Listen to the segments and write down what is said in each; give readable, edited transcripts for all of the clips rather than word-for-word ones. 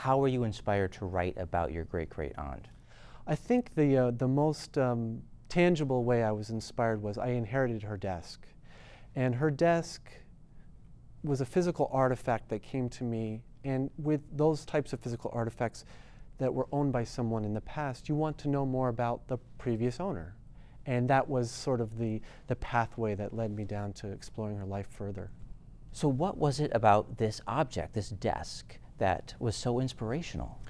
How were you inspired to write about your great-great-aunt? I think the most tangible way I was inspired was I inherited her desk. And her desk was a physical artifact that came to me, and with those types of physical artifacts that were owned by someone in the past, you want to know more about the previous owner. And that was sort of the pathway that led me down to exploring her life further. So what was it about this object, this desk, that was so inspirational?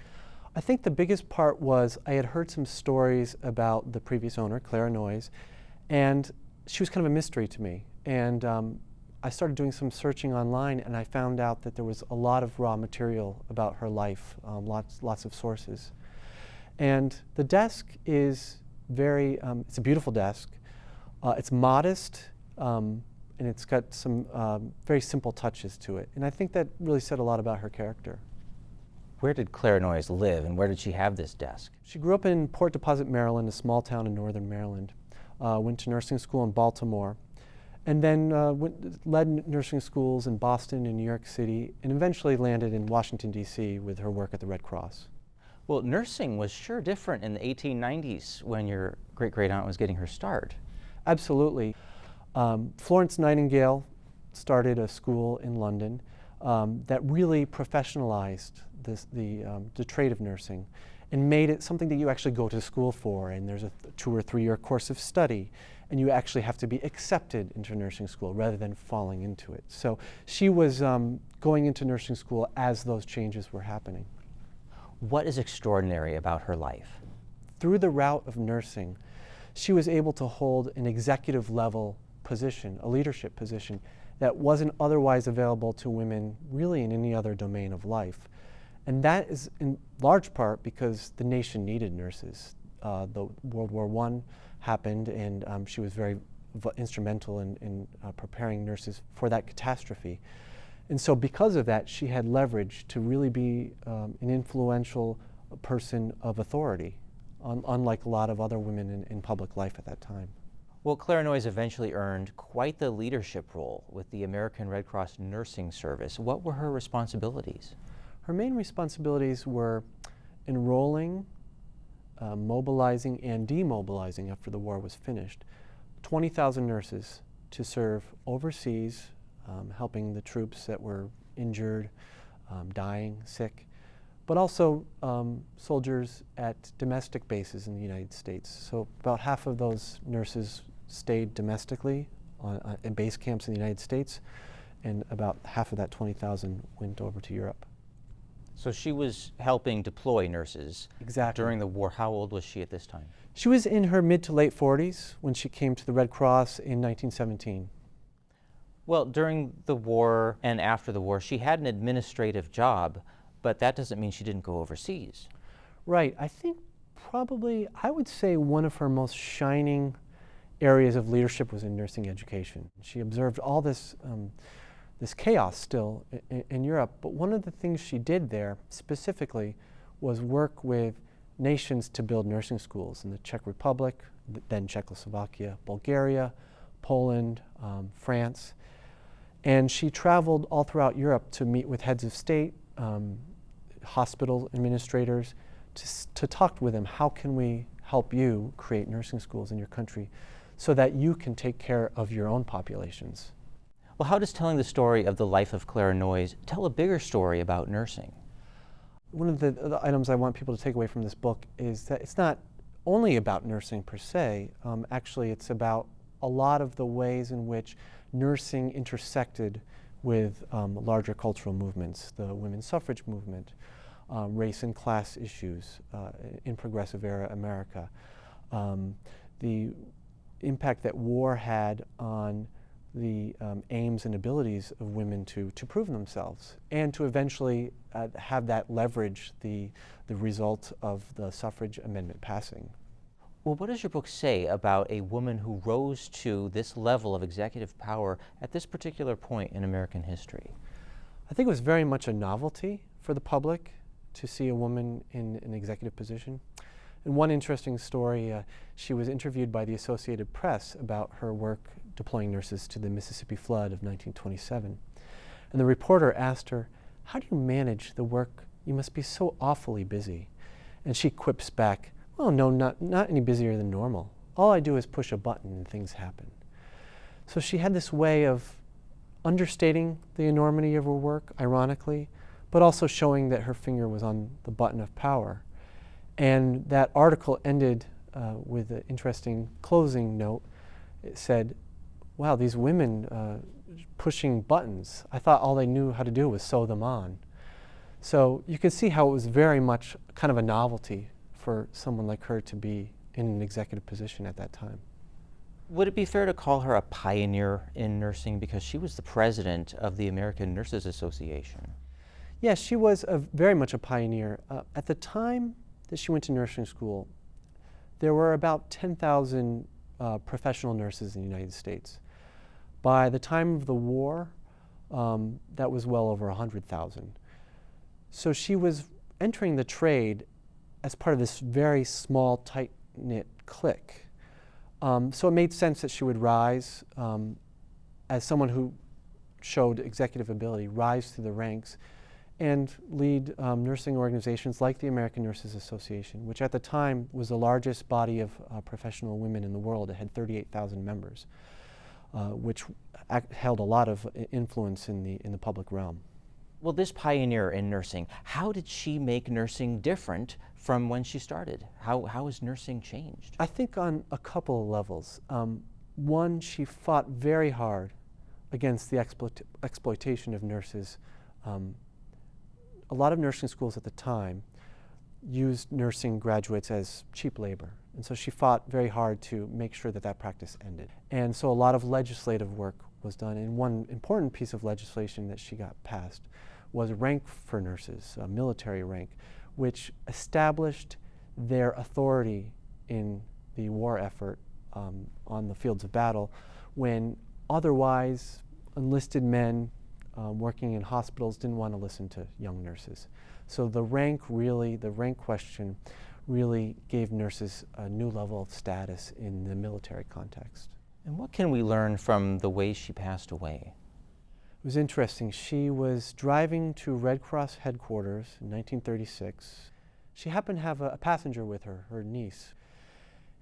I think the biggest part was I had heard some stories about the previous owner, Clara Noyes, and she was kind of a mystery to me. And I started doing some searching online, and I found out that there was a lot of raw material about her life, lots of sources. And the desk is it's a beautiful desk. It's modest, and it's got some very simple touches to it. And I think that really said a lot about her character. Where did Clara Noyes live, and where did she have this desk? She grew up in Port Deposit, Maryland, a small town in northern Maryland. Went to nursing school in Baltimore, and then led nursing schools in Boston and New York City, and eventually landed in Washington, D.C. with her work at the Red Cross. Well, nursing was sure different in the 1890s when your great-great-aunt was getting her start. Absolutely. Florence Nightingale started a school in London that really professionalized the trade of nursing and made it something that you actually go to school for, and there's a 2 or 3 year course of study, and you actually have to be accepted into nursing school rather than falling into it. So she was going into nursing school as those changes were happening. What is extraordinary about her life? Through the route of nursing, she was able to hold an executive level position, a leadership position, that wasn't otherwise available to women really in any other domain of life. And that is in large part because the nation needed nurses. The World War I happened, and she was very instrumental in preparing nurses for that catastrophe. And so because of that, she had leverage to really be an influential person of authority, unlike a lot of other women in public life at that time. Well, Clara Noyes eventually earned quite the leadership role with the American Red Cross Nursing Service. What were her responsibilities? Her main responsibilities were enrolling, mobilizing, and demobilizing after the war was finished 20,000 nurses to serve overseas, helping the troops that were injured, dying, sick, but also soldiers at domestic bases in the United States. So about half of those nurses stayed domestically in base camps in the United States, and about half of that 20,000 went over to Europe. So she was helping deploy nurses. Exactly. During the war. How old was she at this time? She was in her mid to late 40s when she came to the Red Cross in 1917. Well, during the war and after the war, she had an administrative job, but that doesn't mean she didn't go overseas. Right. I think probably, I would say one of her most shining areas of leadership was in nursing education. She observed all this chaos still in Europe, but one of the things she did there specifically was work with nations to build nursing schools in the Czech Republic, then Czechoslovakia, Bulgaria, Poland, France. And she traveled all throughout Europe to meet with heads of state, hospital administrators, to talk with them. How can we help you create nursing schools in your country so that you can take care of your own populations? Well, how does telling the story of the life of Clara Noyes tell a bigger story about nursing? One of the items I want people to take away from this book is that it's not only about nursing per se. Actually, it's about a lot of the ways in which nursing intersected with larger cultural movements, the women's suffrage movement, race and class issues in progressive era America, the impact that war had on the aims and abilities of women to prove themselves and to eventually have that leverage the result of the suffrage amendment passing. Well, what does your book say about a woman who rose to this level of executive power at this particular point in American history? I think it was very much a novelty for the public to see a woman in an executive position. In one interesting story, she was interviewed by the Associated Press about her work deploying nurses to the Mississippi flood of 1927. And the reporter asked her, "How do you manage the work You must be so awfully busy. And she quips back, well, no, not any busier than normal. All I do is push a button and things happen. So she had this way of understating the enormity of her work, ironically, but also showing that her finger was on the button of power. And that article ended with an interesting closing note. It said, wow, these women pushing buttons, I thought all they knew how to do was sew them on. So you can see how it was very much kind of a novelty for someone like her to be in an executive position at that time. Would it be fair to call her a pioneer in nursing because she was the president of the American Nurses Association? Yes, she was very much a pioneer. At the time that she went to nursing school, there were about 10,000 professional nurses in the United States. By the time of the war, that was well over 100,000. So she was entering the trade as part of this very small, tight-knit clique. So it made sense that she would rise as someone who showed executive ability, rise through the ranks, and lead nursing organizations like the American Nurses Association, which at the time was the largest body of professional women in the world. It had 38,000 members, which held a lot of influence in the public realm. Well, this pioneer in nursing, how did she make nursing different from when she started? How has nursing changed? I think on a couple of levels. One, she fought very hard against the exploitation of nurses. A lot of nursing schools at the time used nursing graduates as cheap labor. And so she fought very hard to make sure that that practice ended. And so a lot of legislative work was done. And one important piece of legislation that she got passed was rank for nurses, a military rank, which established their authority in the war effort on the fields of battle when otherwise enlisted men working in hospitals didn't want to listen to young nurses. So the rank question really gave nurses a new level of status in the military context. And what can we learn from the way she passed away? It was interesting. She was driving to Red Cross headquarters in 1936. She happened to have a passenger with her, her niece.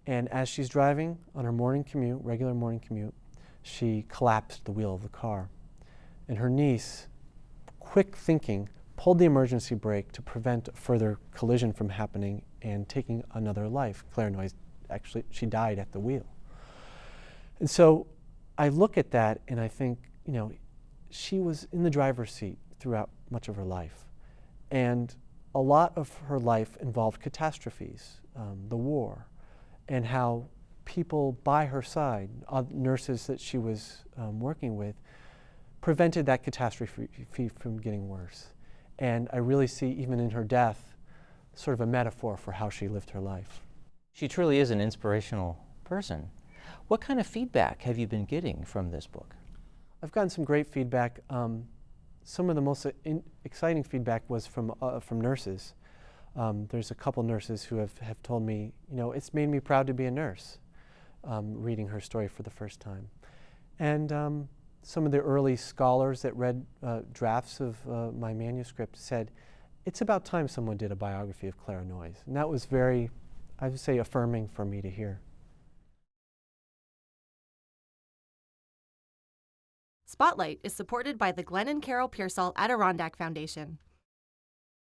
And as she's driving on her morning commute, regular morning commute, she collapsed the wheel of the car. And her niece, quick thinking, pulled the emergency brake to prevent a further collision from happening and taking another life. Clara Noyes, actually, she died at the wheel. And so I look at that and I think, you know, she was in the driver's seat throughout much of her life. And a lot of her life involved catastrophes, the war, and how people by her side, nurses that she was working with, prevented that catastrophe from getting worse. And I really see, even in her death, sort of a metaphor for how she lived her life. She truly is an inspirational person. What kind of feedback have you been getting from this book? I've gotten some great feedback. Some of the most exciting feedback was from nurses. There's a couple nurses who have told me, you know, it's made me proud to be a nurse, reading her story for the first time. And some of the early scholars that read drafts of my manuscript said, it's about time someone did a biography of Clara Noyes. And that was very, I would say, affirming for me to hear. Spotlight is supported by the Glenn and Carol Pearsall Adirondack Foundation.